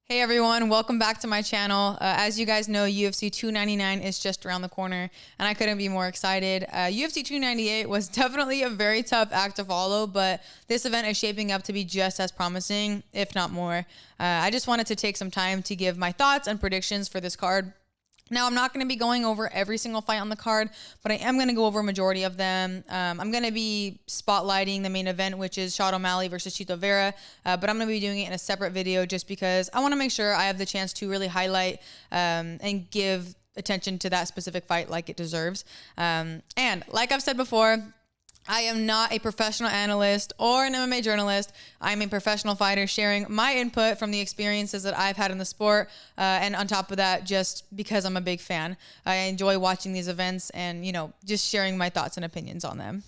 Hey everyone, welcome back to my channel. As you guys know, UFC 299 is just around the corner, and I couldn't be more excited. UFC 298 was definitely a very tough act to follow, but this event is shaping up to be just as promising, if not more. I just wanted to take some time to give my thoughts and predictions for this card. Now, I'm not going to be going over every single fight on the card, but I am going to go over a majority of them. I'm going to be spotlighting the main event, which is Sean O'Malley versus Chito Vera, but I'm going to be doing it in a separate video just because I want to make sure I have the chance to really highlight and give attention to that specific fight like it deserves. And like I've said before, I am not a professional analyst or an MMA journalist. I'm a professional fighter sharing my input from the experiences that I've had in the sport. And on top of that, just because I'm a big fan, I enjoy watching these events and, just sharing my thoughts and opinions on them.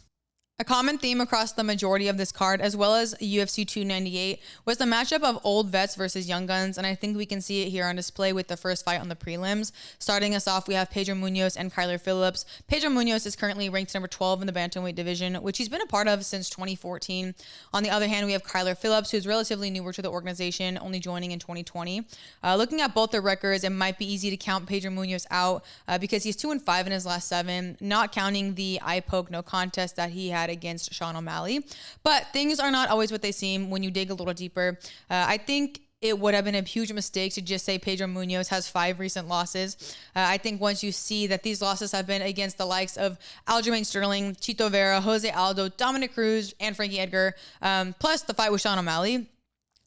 A common theme across the majority of this card, as well as UFC 298, was the matchup of old vets versus young guns, and I think we can see it here on display with the first fight on the prelims. Starting us off, we have Pedro Munoz and Kyler Phillips. Pedro Munoz is currently ranked number 12 in the bantamweight division, which he's been a part of since 2014. On the other hand, we have Kyler Phillips, who's relatively newer to the organization, only joining in 2020. Looking at both their records, it might be easy to count Pedro Munoz out because he's 2-5 in his last 7, not counting the eye poke no contest that he had against Sean O'Malley. But things are not always what they seem when you dig a little deeper. I think it would have been a huge mistake to just say Pedro Munoz has 5 recent losses. I think once you see that these losses have been against the likes of Aljamain Sterling, Chito Vera, Jose Aldo, Dominic Cruz, and Frankie Edgar, plus the fight with Sean O'Malley,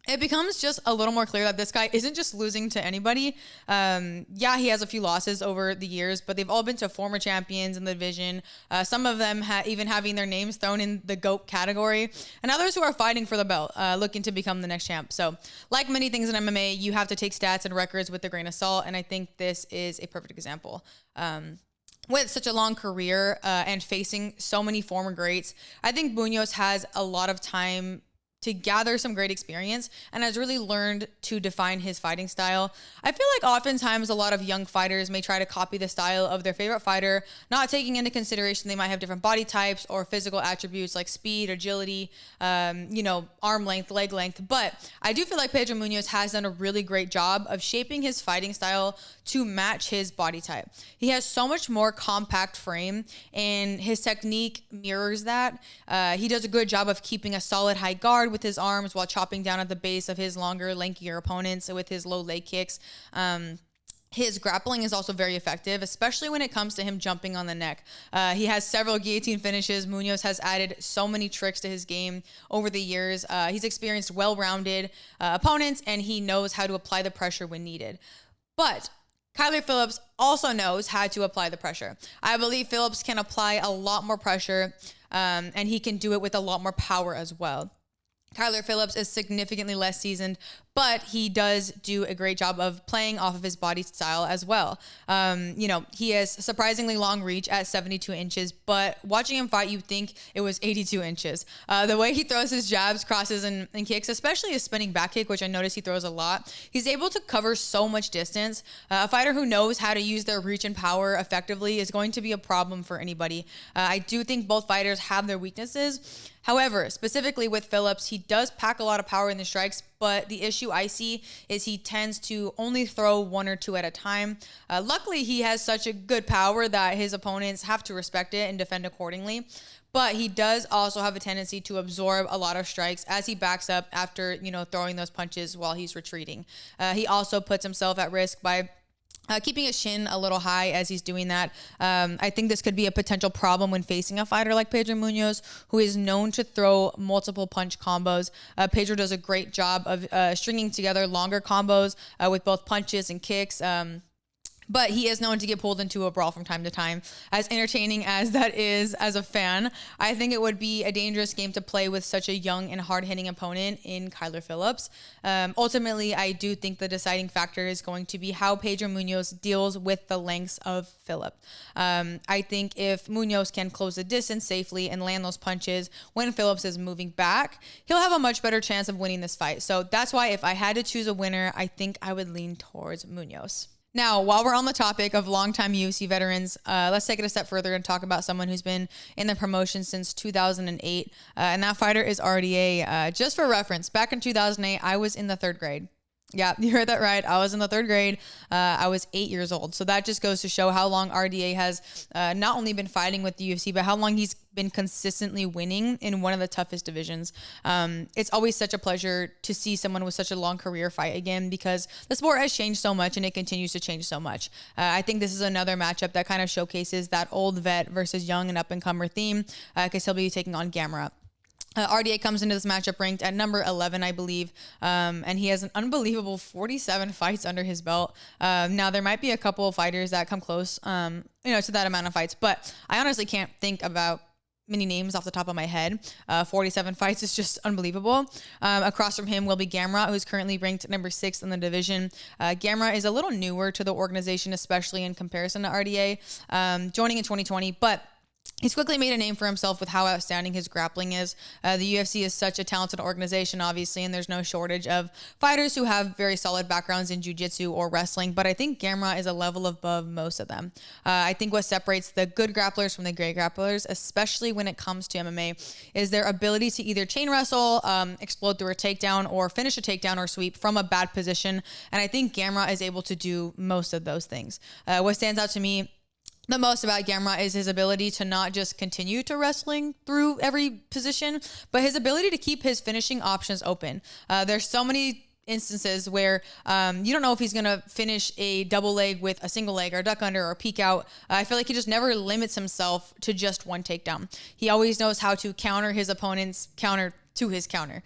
it becomes just a little more clear that this guy isn't just losing to anybody. Yeah, he has a few losses over the years, but they've all been to former champions in the division. Some of them even having their names thrown in the GOAT category, and others who are fighting for the belt, looking to become the next champ. So like many things in MMA, you have to take stats and records with a grain of salt, and I think this is a perfect example. With such a long career and facing so many former greats, I think Munoz has a lot of time to gather some great experience and has really learned to define his fighting style. I feel like oftentimes a lot of young fighters may try to copy the style of their favorite fighter, not taking into consideration they might have different body types or physical attributes like speed, agility, arm length, leg length. But I do feel like Pedro Munoz has done a really great job of shaping his fighting style to match his body type. He has so much more compact frame and his technique mirrors that. He does a good job of keeping a solid high guard with his arms while chopping down at the base of his longer, lankier opponents with his low leg kicks. His grappling is also very effective, especially when it comes to him jumping on the neck. He has several guillotine finishes. Munoz has added so many tricks to his game over the years. He's experienced well-rounded opponents, and he knows how to apply the pressure when needed. But Kyler Phillips also knows how to apply the pressure. I believe Phillips can apply a lot more pressure, and he can do it with a lot more power as well. Kyler Phillips is significantly less seasoned, but he does do a great job of playing off of his body style as well. He has surprisingly long reach at 72 inches, but watching him fight, you'd think it was 82 inches. The way he throws his jabs, crosses, and kicks, especially his spinning back kick, which I notice he throws a lot, he's able to cover so much distance. A fighter who knows how to use their reach and power effectively is going to be a problem for anybody. I do think both fighters have their weaknesses. However, specifically with Phillips, he does pack a lot of power in the strikes, but the issue I see is he tends to only throw 1 or 2 at a time. Luckily, he has such a good power that his opponents have to respect it and defend accordingly. But he does also have a tendency to absorb a lot of strikes as he backs up after, throwing those punches while he's retreating. He also puts himself at risk by keeping his chin a little high as he's doing that. I think this could be a potential problem when facing a fighter like Pedro Munoz, who is known to throw multiple punch combos. Pedro does a great job of stringing together longer combos with both punches and kicks. But he is known to get pulled into a brawl from time to time. As entertaining as that is as a fan, I think it would be a dangerous game to play with such a young and hard-hitting opponent in Kyler Phillips. Ultimately, I do think the deciding factor is going to be how Pedro Munoz deals with the lengths of Phillips. I think if Munoz can close the distance safely and land those punches when Phillips is moving back, he'll have a much better chance of winning this fight. So that's why if I had to choose a winner, I think I would lean towards Munoz. Now, while we're on the topic of longtime UFC veterans, let's take it a step further and talk about someone who's been in the promotion since 2008, and that fighter is RDA. Just for reference, back in 2008, I was in the 3rd grade. Yeah, you heard that right. I was in the third grade. I was 8 years old. So that just goes to show how long RDA has not only been fighting with the UFC, but how long he's been consistently winning in one of the toughest divisions. It's always such a pleasure to see someone with such a long career fight again, because the sport has changed so much and it continues to change so much. I think this is another matchup that kind of showcases that old vet versus young and up-and-comer theme, because he'll be taking on Gamra. RDA comes into this matchup ranked at number 11, I believe, and he has an unbelievable 47 fights under his belt. Now, there might be a couple of fighters that come close, to that amount of fights, but I honestly can't think about many names off the top of my head. 47 fights is just unbelievable. Across from him will be Gamra, who's currently ranked number 6 in the division. Gamra is a little newer to the organization, especially in comparison to RDA, joining in 2020, but he's quickly made a name for himself with how outstanding his grappling is. The UFC is such a talented organization, obviously, and there's no shortage of fighters who have very solid backgrounds in jiu-jitsu or wrestling, but I think Gamra is a level above most of them. I think what separates the good grapplers from the great grapplers, especially when it comes to MMA, is their ability to either chain wrestle, explode through a takedown, or finish a takedown or sweep from a bad position, and I think Gamra is able to do most of those things. What stands out to me the most about Gamra is his ability to not just continue to wrestling through every position, but his ability to keep his finishing options open. There's so many instances where you don't know if he's going to finish a double leg with a single leg or duck under or peek out. I feel like he just never limits himself to just one takedown. He always knows how to counter his opponent's counter to his counter.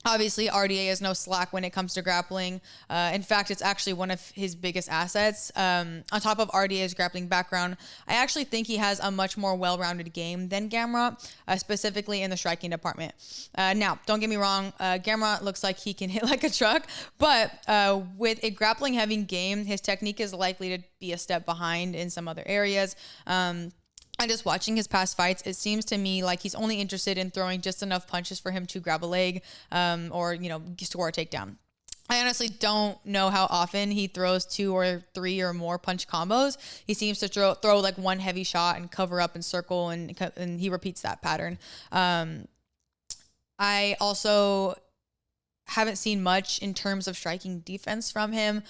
Obviously, RDA is no slack when it comes to grappling. In fact, it's actually one of his biggest assets. On top of RDA's grappling background, I actually think he has a much more well-rounded game than Gamra, specifically in the striking department. Now, don't get me wrong, Gamra looks like he can hit like a truck, but with a grappling-heavy game, his technique is likely to be a step behind in some other areas. And just watching his past fights, it seems to me like he's only interested in throwing just enough punches for him to grab a leg or score a takedown. I honestly don't know how often he throws 2 or 3 or more punch combos. He seems to throw like one heavy shot and cover up and circle, and he repeats that pattern. I also haven't seen much in terms of striking defense from him.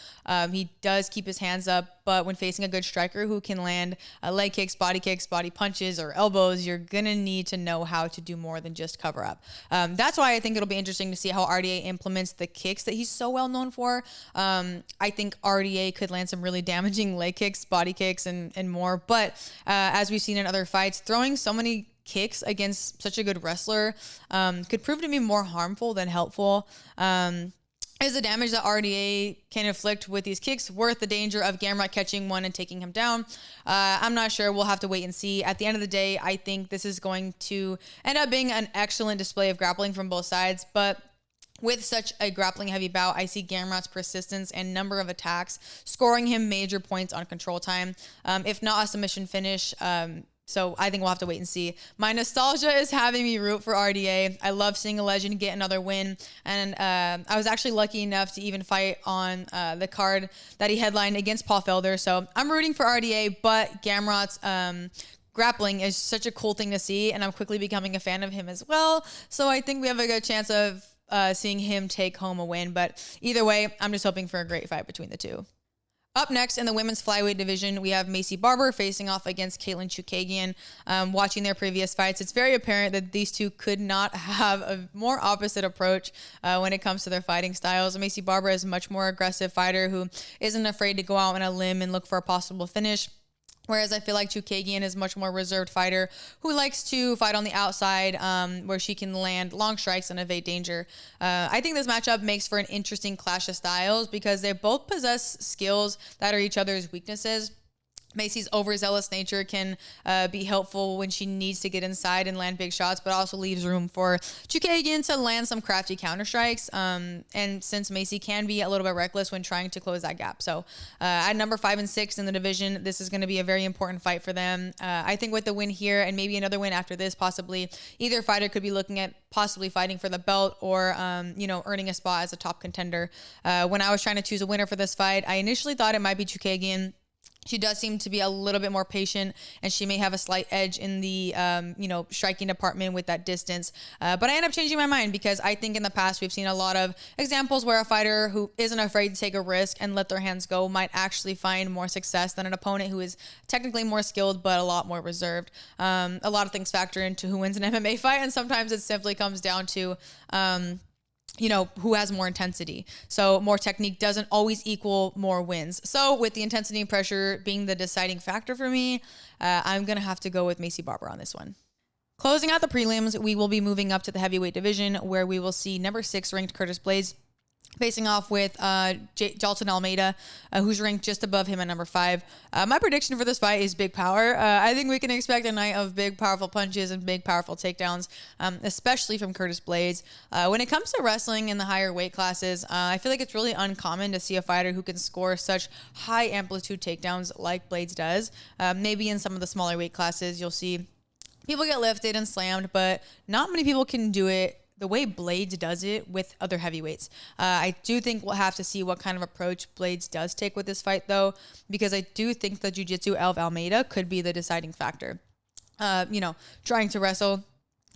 He does keep his hands up, but when facing a good striker who can land leg kicks, body punches, or elbows, you're going to need to know how to do more than just cover up. That's why I think it'll be interesting to see how RDA implements the kicks that he's so well known for. I think RDA could land some really damaging leg kicks, body kicks, and more. But as we've seen in other fights, throwing so many kicks against such a good wrestler could prove to be more harmful than helpful. Is the damage that RDA can inflict with these kicks worth the danger of Gamra catching one and taking him down? I'm not sure. We'll have to wait and see. At the end of the day, I think this is going to end up being an excellent display of grappling from both sides, but with such a grappling heavy bout, I see Gamrat's persistence and number of attacks scoring him major points on control time, if not a submission finish. So I think we'll have to wait and see. My nostalgia is having me root for RDA. I love seeing a legend get another win. And I was actually lucky enough to even fight on the card that he headlined against Paul Felder. So I'm rooting for RDA, but Gamrat's grappling is such a cool thing to see. And I'm quickly becoming a fan of him as well. So I think we have a good chance of seeing him take home a win. But either way, I'm just hoping for a great fight between the two. Up next in the women's flyweight division, we have Macy Barber facing off against Caitlin Chookagian. Watching their previous fights, it's very apparent that these two could not have a more opposite approach when it comes to their fighting styles. Macy Barber is a much more aggressive fighter who isn't afraid to go out on a limb and look for a possible finish. Whereas I feel like Chookagian is a much more reserved fighter who likes to fight on the outside where she can land long strikes and evade danger. I think this matchup makes for an interesting clash of styles because they both possess skills that are each other's weaknesses. Macy's overzealous nature can be helpful when she needs to get inside and land big shots, but also leaves room for Chookagian to land some crafty counter strikes. And since Macy can be a little bit reckless when trying to close that gap. So at number 5 and 6 in the division, this is going to be a very important fight for them. I think with the win here and maybe another win after this, possibly either fighter could be looking at possibly fighting for the belt or, earning a spot as a top contender. When I was trying to choose a winner for this fight, I initially thought it might be Chookagian. She does seem to be a little bit more patient, and she may have a slight edge in the, striking department with that distance. But I end up changing my mind because I think in the past we've seen a lot of examples where a fighter who isn't afraid to take a risk and let their hands go might actually find more success than an opponent who is technically more skilled but a lot more reserved. A lot of things factor into who wins an MMA fight, and sometimes it simply comes down to who has more intensity. So more technique doesn't always equal more wins. So with the intensity and pressure being the deciding factor for me, I'm going to have to go with Macy Barber on this one. Closing out the prelims, we will be moving up to the heavyweight division where we will see number 6 ranked Curtis Blaydes facing off with Jailton Almeida, who's ranked just above him at number 5. My prediction for this fight is big power. I think we can expect a night of big, powerful punches and big, powerful takedowns, especially from Curtis Blaydes. When it comes to wrestling in the higher weight classes, I feel like it's really uncommon to see a fighter who can score such high amplitude takedowns like Blaydes does. Maybe in some of the smaller weight classes, you'll see people get lifted and slammed, but not many people can do it the way Blaydes does it with other heavyweights. I do think we'll have to see what kind of approach Blaydes does take with this fight, though, because I do think the jiu-jitsu of Almeida could be the deciding factor. Trying to wrestle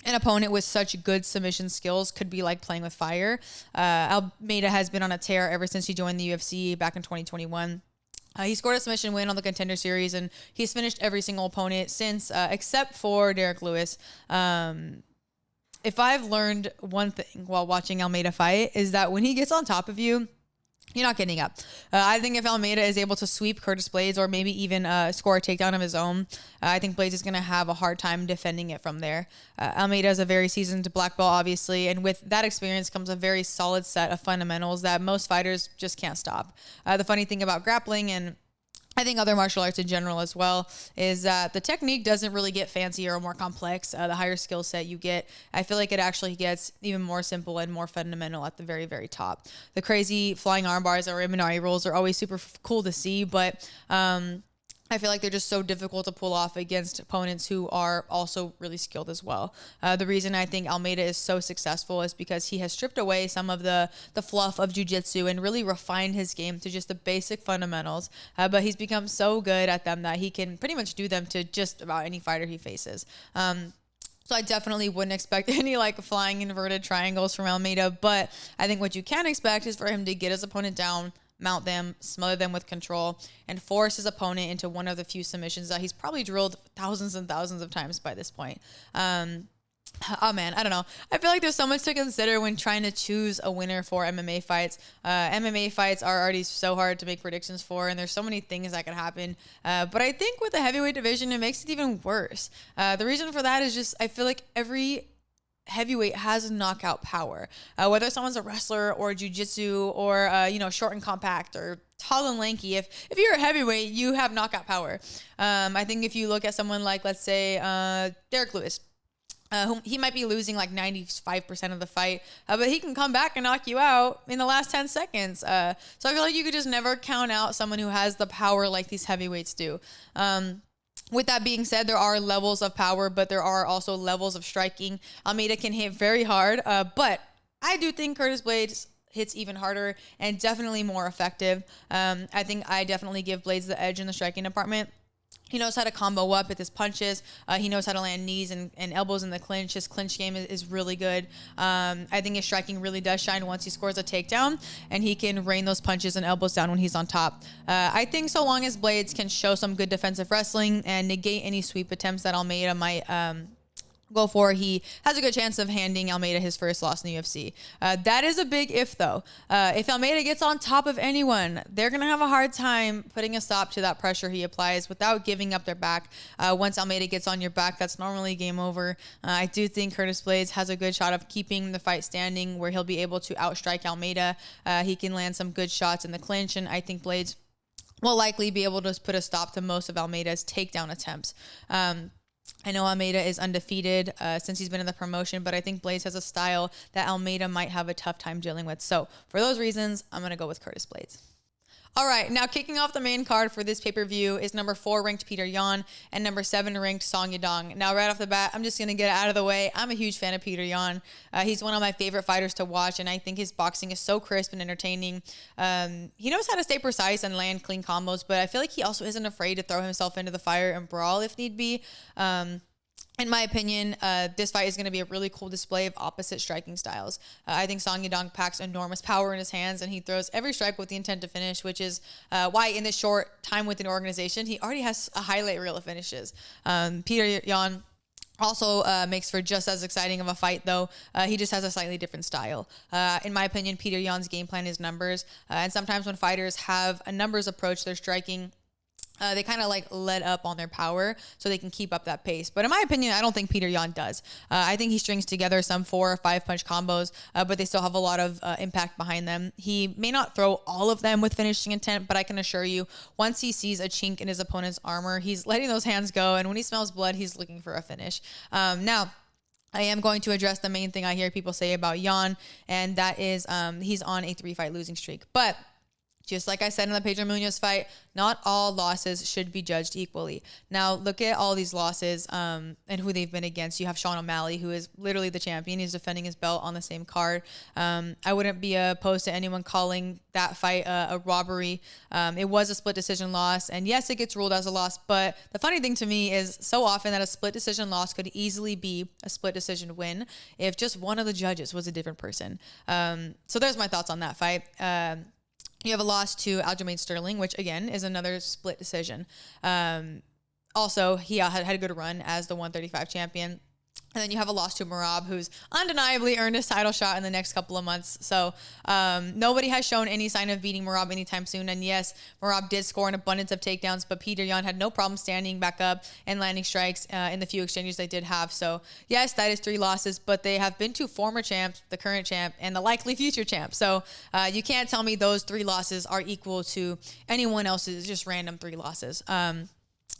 an opponent with such good submission skills could be like playing with fire. Almeida has been on a tear ever since he joined the UFC back in 2021. He scored a submission win on the Contender Series, and he's finished every single opponent since, except for Derek Lewis. If I've learned one thing while watching Almeida fight is that when he gets on top of you, you're not getting up. I think if Almeida is able to sweep Curtis Blaydes or maybe even score a takedown of his own, I think Blaydes is going to have a hard time defending it from there. Almeida is a very seasoned black belt, obviously, and with that experience comes a very solid set of fundamentals that most fighters just can't stop. The funny thing about grappling, and I think other martial arts in general as well, is that the technique doesn't really get fancier or more complex. The higher skill set you get, I feel like it actually gets even more simple and more fundamental at the very, very top. The crazy flying arm bars or Imanari rolls are always super cool to see, but I feel like they're just so difficult to pull off against opponents who are also really skilled as well. The reason I think Almeida is so successful is because he has stripped away some of the fluff of jiu-jitsu and really refined his game to just the basic fundamentals. But he's become so good at them that he can pretty much do them to just about any fighter he faces. So I definitely wouldn't expect any like flying inverted triangles from Almeida, but I think what you can expect is for him to get his opponent down, mount them, smother them with control, and force his opponent into one of the few submissions that he's probably drilled thousands and thousands of times by this point. Oh man, I don't know. I feel like there's so much to consider when trying to choose a winner for MMA fights. MMA fights are already so hard to make predictions for, and there's so many things that can happen. But I think with the heavyweight division, it makes it even worse. The reason for that is just I feel like every heavyweight has knockout power, whether someone's a wrestler or jiu-jitsu or short and compact or tall and lanky. If you're a heavyweight, you have knockout power. I think if you look at someone like, let's say, Derek Lewis, whom he might be losing like 95% of the fight, but he can come back and knock you out in the last 10 seconds. So I feel like you could just never count out someone who has the power like these heavyweights do. With that being said, there are levels of power, but there are also levels of striking. Almeida can hit very hard, but I do think Curtis Blaydes hits even harder and definitely more effective. I think I definitely give Blaydes the edge in the striking department. He knows how to combo up with his punches. He knows how to land knees and elbows in the clinch. His clinch game is really good. I think his striking really does shine once he scores a takedown, and he can rain those punches and elbows down when he's on top. I think so long as Blaydes can show some good defensive wrestling and negate any sweep attempts that Almeida might go for, he has a good chance of handing Almeida his first loss in the UFC. That is a big if, though. If Almeida gets on top of anyone, they're going to have a hard time putting a stop to that pressure he applies without giving up their back. Once Almeida gets on your back, that's normally game over. I do think Curtis Blaydes has a good shot of keeping the fight standing where he'll be able to outstrike Almeida. He can land some good shots in the clinch, and I think Blaydes will likely be able to put a stop to most of Almeida's takedown attempts. I know Almeida is undefeated since he's been in the promotion, but I think Blaydes has a style that Almeida might have a tough time dealing with. So for those reasons, I'm going to go with Curtis Blaydes. All right, now kicking off the main card for this pay-per-view is number 4 ranked Petr Yan and number 7 ranked Song Yadong. Now, right off the bat, I'm just going to get it out of the way. I'm a huge fan of Petr Yan. He's one of my favorite fighters to watch, and I think his boxing is so crisp and entertaining. He knows how to stay precise and land clean combos, but I feel like he also isn't afraid to throw himself into the fire and brawl if need be. In my opinion, this fight is going to be a really cool display of opposite striking styles. I think Song Yadong packs enormous power in his hands, and he throws every strike with the intent to finish, which is why in this short time with an organization, he already has a highlight reel of finishes. Petr Yan also makes for just as exciting of a fight, though. He just has a slightly different style. In my opinion, Petr Yan's game plan is numbers, and sometimes when fighters have a numbers approach their striking, they kind of like let up on their power so they can keep up that pace. But in my opinion, I don't think Petr Yan does. I think he strings together some 4 or 5 punch combos, but they still have a lot of impact behind them. He may not throw all of them with finishing intent, but I can assure you, once he sees a chink in his opponent's armor, he's letting those hands go. And when he smells blood, he's looking for a finish. Now, I am going to address the main thing I hear people say about Yan, and that is he's on a 3-fight losing streak. But just like I said in the Pedro Munoz fight, not all losses should be judged equally. Now, look at all these losses and who they've been against. You have Sean O'Malley, who is literally the champion. He's defending his belt on the same card. I wouldn't be opposed to anyone calling that fight a robbery. It was a split decision loss, and yes, it gets ruled as a loss, but the funny thing to me is so often that a split decision loss could easily be a split decision win if just one of the judges was a different person. So there's my thoughts on that fight. You have a loss to Aljamain Sterling, which, again, is another split decision. Also, he had a good run as the 135 champion. And then you have a loss to Merab, who's undeniably earned his title shot in the next couple of months. So nobody has shown any sign of beating Merab anytime soon. And yes, Merab did score an abundance of takedowns, but Petr Yan had no problem standing back up and landing strikes in the few exchanges they did have. So yes, that is 3 losses, but they have been to former champs, the current champ, and the likely future champ. So you can't tell me those 3 losses are equal to anyone else's just random 3 losses.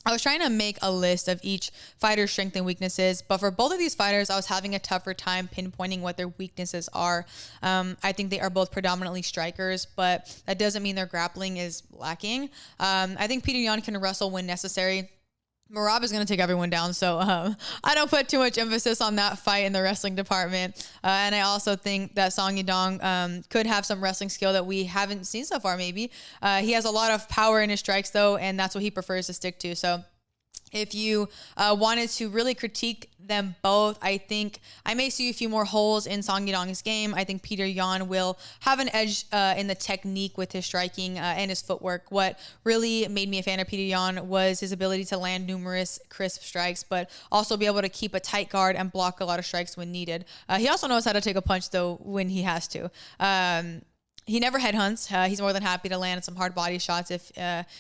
I was trying to make a list of each fighter's strengths and weaknesses, but for both of these fighters, I was having a tougher time pinpointing what their weaknesses are. I think they are both predominantly strikers, but that doesn't mean their grappling is lacking. I think Petr Yan can wrestle when necessary. Merab is going to take everyone down, so I don't put too much emphasis on that fight in the wrestling department. And I also think that Song Yadong could have some wrestling skill that we haven't seen so far, maybe. He has a lot of power in his strikes, though, and that's what he prefers to stick to. So if you wanted to really critique them both, I think I may see a few more holes in Song Yadong's game. I think Petr Yan will have an edge in the technique with his striking and his footwork. What really made me a fan of Petr Yan was his ability to land numerous crisp strikes, but also be able to keep a tight guard and block a lot of strikes when needed. He also knows how to take a punch, though, when he has to. He never headhunts. He's more than happy to land some hard body shots if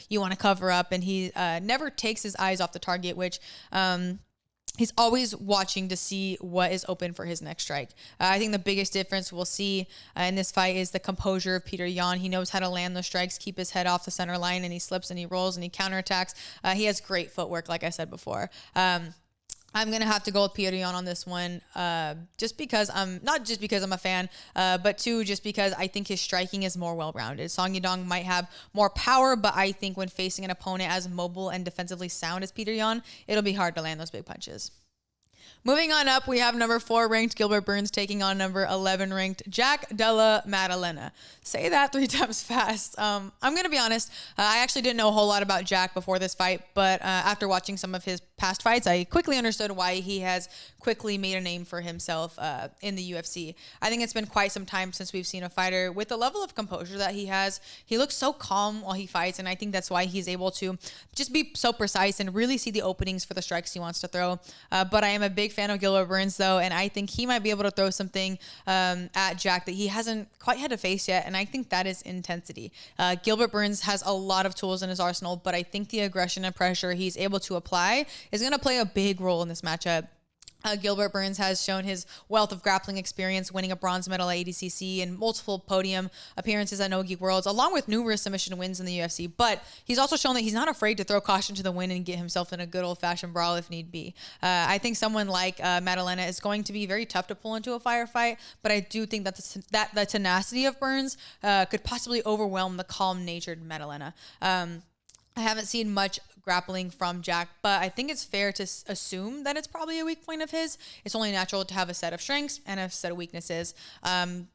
you want to cover up, and he never takes his eyes off the target, which he's always watching to see what is open for his next strike. I think the biggest difference we'll see in this fight is the composure of Petr Yan. He knows how to land those strikes, keep his head off the center line, and he slips and he rolls and he counterattacks. He has great footwork, like I said before. I'm going to have to go with Petr Yan on this one, just because not just because I'm a fan, but two, just because I think his striking is more well-rounded. Song Yadong might have more power, but I think when facing an opponent as mobile and defensively sound as Petr Yan, it'll be hard to land those big punches. Moving on up, we have number 4 ranked Gilbert Burns taking on number 11 ranked Jack Della Maddalena. Say that 3 times fast. I'm going to be honest. I actually didn't know a whole lot about Jack before this fight, but after watching some of his past fights, I quickly understood why he has quickly made a name for himself in the UFC. I think it's been quite some time since we've seen a fighter with the level of composure that he has. He looks so calm while he fights, and I think that's why he's able to just be so precise and really see the openings for the strikes he wants to throw. But I am a big fan of Gilbert Burns, though, and I think he might be able to throw something at Jack that he hasn't quite had to face yet, and I think that is intensity. Gilbert Burns has a lot of tools in his arsenal, but I think the aggression and pressure he's able to apply is going to play a big role in this matchup. Gilbert Burns has shown his wealth of grappling experience, winning a bronze medal at ADCC and multiple podium appearances at Nogi Worlds, along with numerous submission wins in the UFC. But he's also shown that he's not afraid to throw caution to the wind and get himself in a good old-fashioned brawl if need be. I think someone like Matalena is going to be very tough to pull into a firefight, but I do think that the tenacity of Burns could possibly overwhelm the calm-natured Matalena. I haven't seen much grappling from Jack, but I think it's fair to assume that it's probably a weak point of his. It's only natural to have a set of strengths and a set of weaknesses.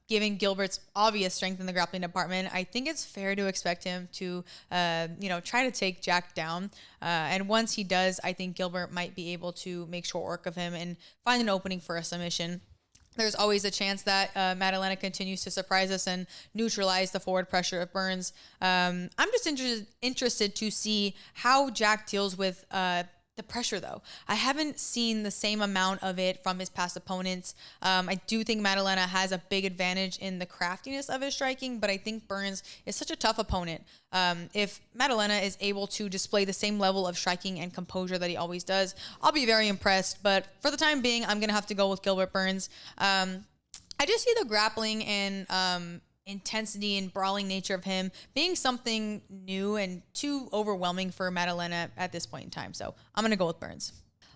Given Gilbert's obvious strength in the grappling department, I think it's fair to expect him to, try to take Jack down. And once he does, I think Gilbert might be able to make short work of him and find an opening for a submission. There's always a chance that Matalena continues to surprise us and neutralize the forward pressure of Burns. I'm just interested to see how Jack deals with the pressure, though. I haven't seen the same amount of it from his past opponents. I do think Matalena has a big advantage in the craftiness of his striking, but I think Burns is such a tough opponent. If Matalena is able to display the same level of striking and composure that he always does, I'll be very impressed. But for the time being, I'm going to have to go with Gilbert Burns. I just see the grappling and intensity and brawling nature of him being something new and too overwhelming for Matalena at this point in time. So I'm going to go with Burns.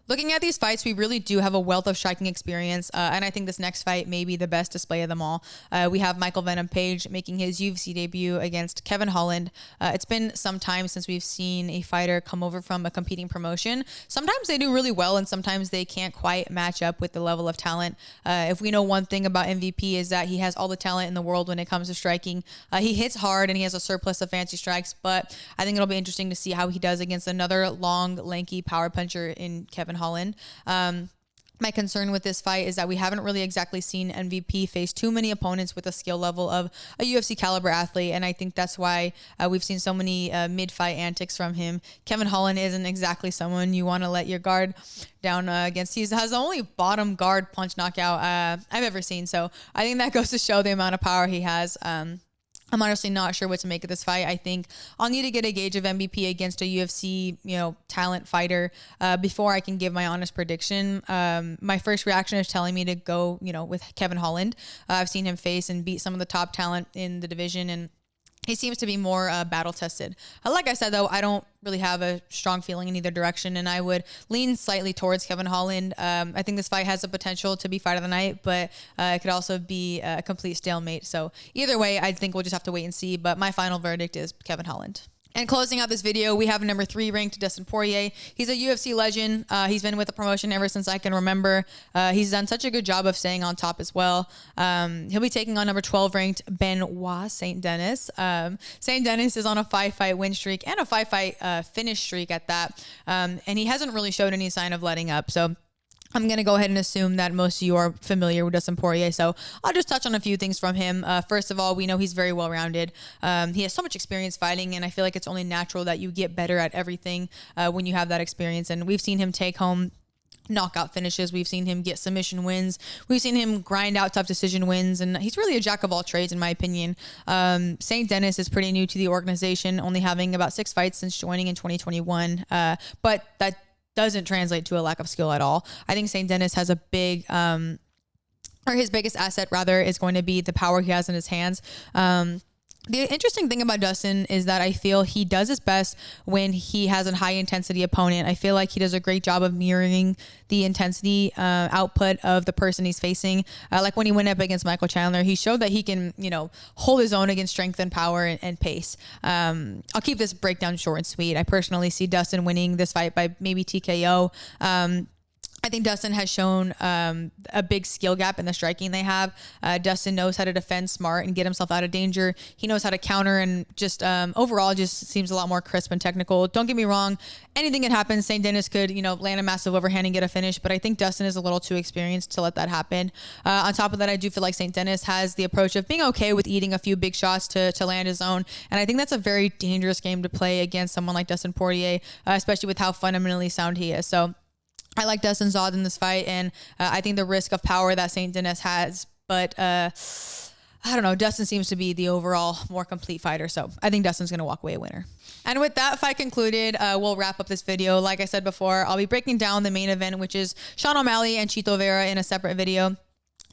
Looking at these fights, we really do have a wealth of striking experience, and I think this next fight may be the best display of them all. We have Michael Venom Page making his UFC debut against Kevin Holland. It's been some time since we've seen a fighter come over from a competing promotion. Sometimes they do really well, and sometimes they can't quite match up with the level of talent. If we know one thing about MVP is that he has all the talent in the world when it comes to striking. He hits hard, and he has a surplus of fancy strikes, but I think it'll be interesting to see how he does against another long, lanky power puncher in Kevin Holland. My concern with this fight is that we haven't really exactly seen MVP face too many opponents with a skill level of a UFC caliber athlete, and I think that's why we've seen so many mid-fight antics from him. Kevin Holland isn't exactly someone you want to let your guard down against. He has the only bottom guard punch knockout I've ever seen, so I think that goes to show the amount of power he has. I'm honestly not sure what to make of this fight. I think I'll need to get a gauge of MVP against a UFC, talent fighter before I can give my honest prediction. My first reaction is telling me to go, with Kevin Holland. I've seen him face and beat some of the top talent in the division, and he seems to be more battle tested. Like I said, though, I don't really have a strong feeling in either direction, and I would lean slightly towards Kevin Holland. I think this fight has the potential to be fight of the night, but it could also be a complete stalemate. So either way, I think we'll just have to wait and see. But my final verdict is Kevin Holland. And closing out this video, we have number 3 ranked Dustin Poirier. He's a UFC legend. He's been with the promotion ever since I can remember. He's done such a good job of staying on top as well. He'll be taking on number 12 ranked Benoit St. Denis. St. Denis is on a 5-fight win streak and a 5-fight finish streak at that. And he hasn't really showed any sign of letting up. So I'm going to go ahead and assume that most of you are familiar with Dustin Poirier, so I'll just touch on a few things from him. First of all, we know he's very well-rounded. He has so much experience fighting, and I feel like it's only natural that you get better at everything when you have that experience, and we've seen him take home knockout finishes. We've seen him get submission wins. We've seen him grind out tough decision wins, and he's really a jack of all trades in my opinion. St. Denis is pretty new to the organization, only having about 6 fights since joining in 2021, but that doesn't translate to a lack of skill at all. I think St. Denis has a big, or his biggest asset rather, is going to be the power he has in his hands. The interesting thing about Dustin is that I feel he does his best when he has a high intensity opponent. I feel like he does a great job of mirroring the intensity output of the person he's facing. Like when he went up against Michael Chandler, he showed that he can, hold his own against strength and power and pace. I'll keep this breakdown short and sweet. I personally see Dustin winning this fight by maybe TKO. I think Dustin has shown a big skill gap in the striking they have. Dustin knows how to defend smart and get himself out of danger. He knows how to counter, and just overall just seems a lot more crisp and technical. Don't get me wrong. Anything can happen. St. Denis could, land a massive overhand and get a finish, but I think Dustin is a little too experienced to let that happen. On top of that, I do feel like St. Denis has the approach of being okay with eating a few big shots to land his own, and I think that's a very dangerous game to play against someone like Dustin Poirier, especially with how fundamentally sound he is. So I like Dustin's odds in this fight, and I think the risk of power that St. Denis has, but I don't know. Dustin seems to be the overall more complete fighter. So I think Dustin's going to walk away a winner. And with that fight concluded, we'll wrap up this video. Like I said before, I'll be breaking down the main event, which is Sean O'Malley and Chito Vera, in a separate video.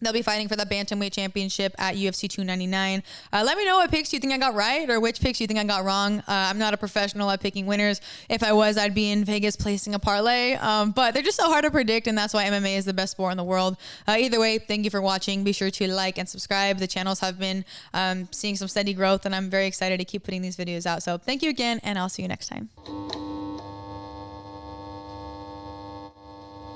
They'll be fighting for the Bantamweight Championship at UFC 299. Let me know what picks you think I got right or which picks you think I got wrong. I'm not a professional at picking winners. If I was, I'd be in Vegas placing a parlay. But they're just so hard to predict, and that's why MMA is the best sport in the world. Either way, thank you for watching. Be sure to like and subscribe. The channels have been seeing some steady growth, and I'm very excited to keep putting these videos out. So thank you again, and I'll see you next time.